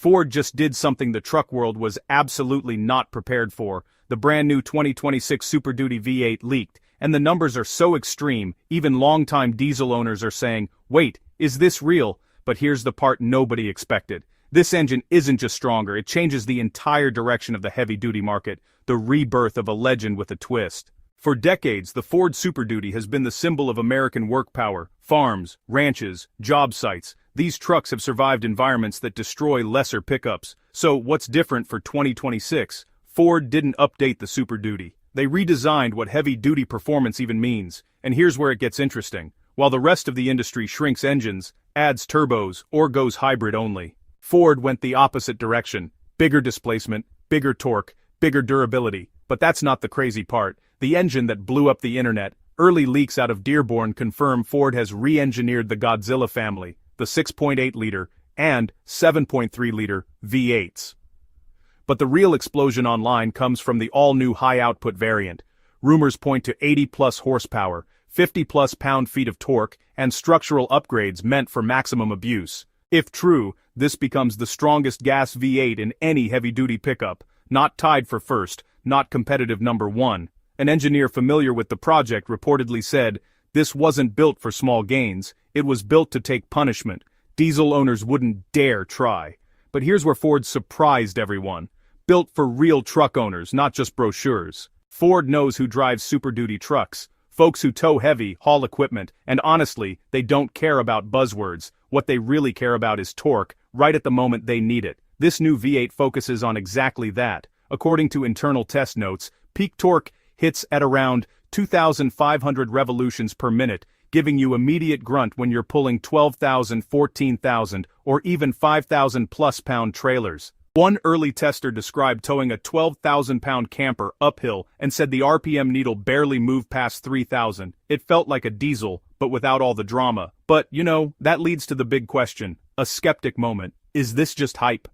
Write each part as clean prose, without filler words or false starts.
Ford just did something the truck world was absolutely not prepared for. The brand new 2026 Super Duty V8 leaked, and the numbers are so extreme, even longtime diesel owners are saying, wait, is this real? But here's the part nobody expected. This engine isn't just stronger, it changes the entire direction of the heavy-duty market, the rebirth of a legend with a twist. For decades, the Ford Super Duty has been the symbol of American work power, farms, ranches, job sites. These trucks have survived environments that destroy lesser pickups. So what's different for 2026? Ford didn't update the Super Duty. They redesigned what heavy-duty performance even means. And here's where it gets interesting. While the rest of the industry shrinks engines, adds turbos, or goes hybrid only, Ford went the opposite direction. Bigger displacement, bigger torque, bigger durability. But that's not the crazy part. The engine that blew up the internet. Early leaks out of Dearborn confirm Ford has re-engineered the Godzilla family, the 6.8-liter and 7.3-liter V8s. But the real explosion online comes from the all-new high-output variant. Rumors point to 80-plus horsepower, 50-plus pound-feet of torque, and structural upgrades meant for maximum abuse. If true, this becomes the strongest gas V8 in any heavy-duty pickup, not tied for first, not competitive number one. An engineer familiar with the project reportedly said, "This wasn't built for small gains, it was built to take punishment. Diesel owners wouldn't dare try." But here's where Ford surprised everyone. Built for real truck owners, not just brochures. Ford knows who drives Super Duty trucks. Folks who tow heavy, haul equipment, and honestly, they don't care about buzzwords. What they really care about is torque, right at the moment they need it. This new V8 focuses on exactly that. According to internal test notes, peak torque hits at around 2,500 revolutions per minute, giving you immediate grunt when you're pulling 12,000, 14,000, or even 5,000-plus pound trailers. One early tester described towing a 12,000-pound camper uphill and said the RPM needle barely moved past 3,000. It felt like a diesel, but without all the drama. But, that leads to the big question, a skeptic moment. Is this just hype?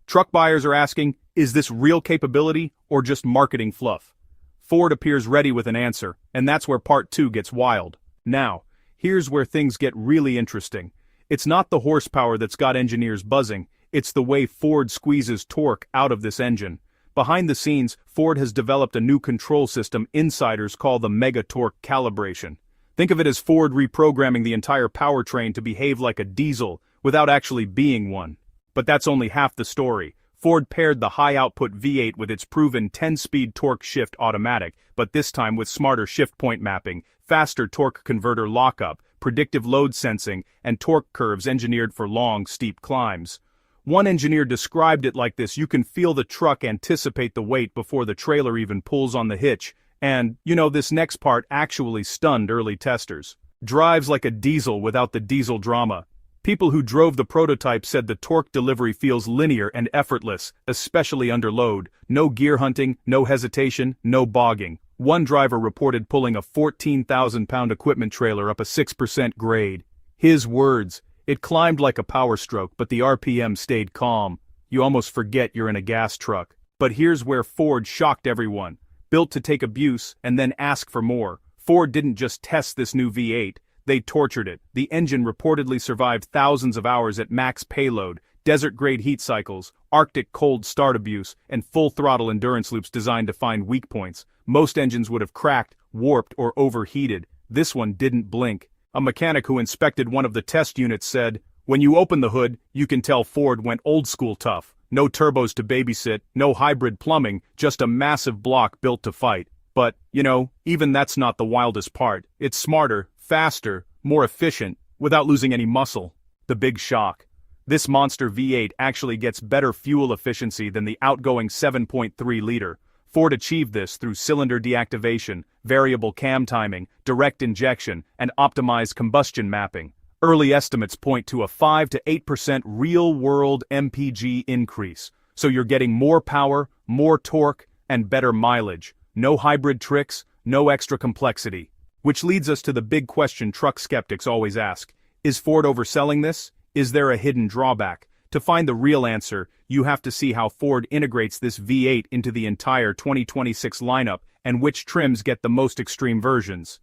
Truck buyers are asking, is this real capability or just marketing fluff? Ford appears ready with an answer, and that's where part 2 gets wild. Now, here's where things get really interesting. It's not the horsepower that's got engineers buzzing, it's the way Ford squeezes torque out of this engine. Behind the scenes, Ford has developed a new control system insiders call the Mega Torque Calibration. Think of it as Ford reprogramming the entire powertrain to behave like a diesel, without actually being one. But that's only half the story. Ford paired the high-output V8 with its proven 10-speed torque shift automatic, but this time with smarter shift point mapping, faster torque converter lockup, predictive load sensing, and torque curves engineered for long, steep climbs. One engineer described it like this: you can feel the truck anticipate the weight before the trailer even pulls on the hitch, and, this next part actually stunned early testers. Drives like a diesel without the diesel drama. People who drove the prototype said the torque delivery feels linear and effortless, especially under load. No gear hunting, no hesitation, no bogging. One driver reported pulling a 14,000-pound equipment trailer up a 6% grade. His words, "It climbed like a power stroke, but the RPM stayed calm. You almost forget you're in a gas truck." But here's where Ford shocked everyone. Built to take abuse and then ask for more. Ford didn't just test this new V8. They tortured it. The engine reportedly survived thousands of hours at max payload, desert-grade heat cycles, Arctic cold start abuse, and full-throttle endurance loops designed to find weak points. Most engines would have cracked, warped, or overheated. This one didn't blink. A mechanic who inspected one of the test units said, "When you open the hood, you can tell Ford went old-school tough. No turbos to babysit, no hybrid plumbing, just a massive block built to fight." But, even that's not the wildest part. It's smarter, faster, more efficient, without losing any muscle. The big shock. This monster V8 actually gets better fuel efficiency than the outgoing 7.3-liter. Ford achieved this through cylinder deactivation, variable cam timing, direct injection, and optimized combustion mapping. Early estimates point to a 5 to 8% real-world MPG increase. So you're getting more power, more torque, and better mileage. No hybrid tricks, no extra complexity. Which leads us to the big question truck skeptics always ask. Is Ford overselling this? Is there a hidden drawback? To find the real answer, you have to see how Ford integrates this V8 into the entire 2026 lineup and which trims get the most extreme versions.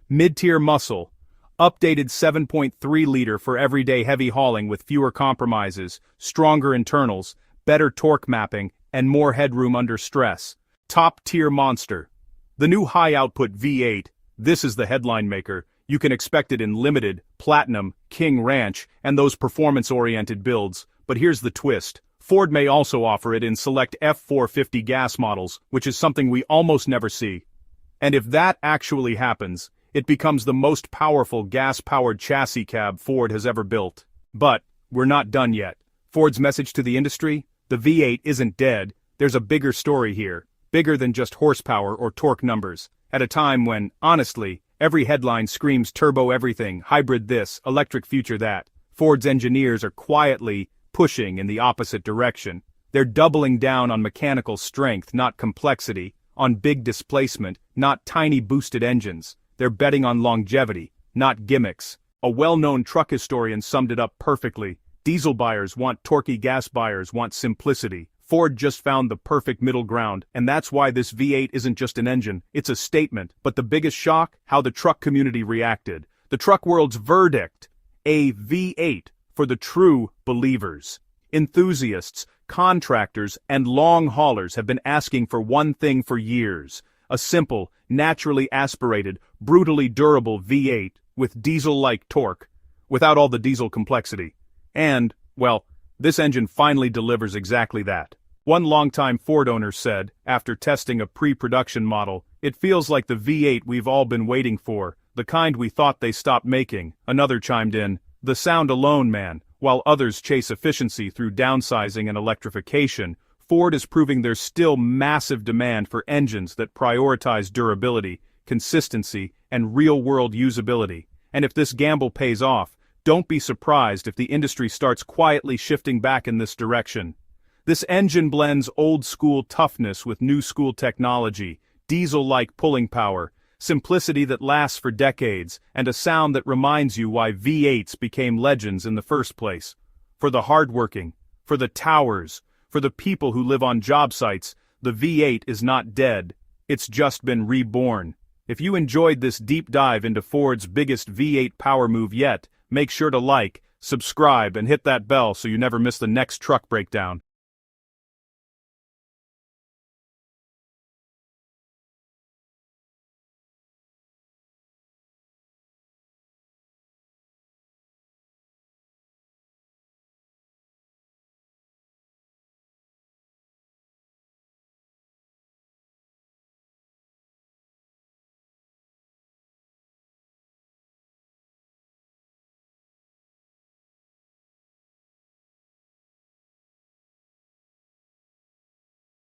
Mid-tier muscle. Updated 7.3-liter for everyday heavy hauling with fewer compromises, stronger internals, better torque mapping, and more headroom under stress. Top-tier monster. The new high-output V8, this is the headline maker. You can expect it in Limited, Platinum, King Ranch, and those performance-oriented builds. But here's the twist. Ford may also offer it in select F450 gas models, which is something we almost never see. And if that actually happens, it becomes the most powerful gas-powered chassis cab Ford has ever built. But we're not done yet. Ford's message to the industry? The V8 isn't dead. There's a bigger story here. Bigger than just horsepower or torque numbers. At a time when, honestly, every headline screams turbo everything, hybrid this, electric future that, Ford's engineers are quietly pushing in the opposite direction. They're doubling down on mechanical strength, not complexity, on big displacement, not tiny boosted engines. They're betting on longevity, not gimmicks. A well-known truck historian summed it up perfectly. Diesel buyers want torquey, gas buyers want simplicity. Ford just found the perfect middle ground, and that's why this V8 isn't just an engine, it's a statement. But the biggest shock? How the truck community reacted. The truck world's verdict. A V8 for the true believers. Enthusiasts, contractors, and long haulers have been asking for one thing for years. A simple, naturally aspirated, brutally durable V8 with diesel-like torque, without all the diesel complexity. And, well, this engine finally delivers exactly that. One longtime Ford owner said, after testing a pre-production model, "It feels like the V8 we've all been waiting for, the kind we thought they stopped making." Another chimed in, "The sound alone, man." While others chase efficiency through downsizing and electrification, Ford is proving there's still massive demand for engines that prioritize durability, consistency, and real-world usability. And if this gamble pays off, don't be surprised if the industry starts quietly shifting back in this direction. This engine blends old-school toughness with new-school technology, diesel-like pulling power, simplicity that lasts for decades, and a sound that reminds you why V8s became legends in the first place. For the hardworking, for the towers, for the people who live on job sites, the V8 is not dead, it's just been reborn. If you enjoyed this deep dive into Ford's biggest V8 power move yet, make sure to like, subscribe, and hit that bell so you never miss the next truck breakdown.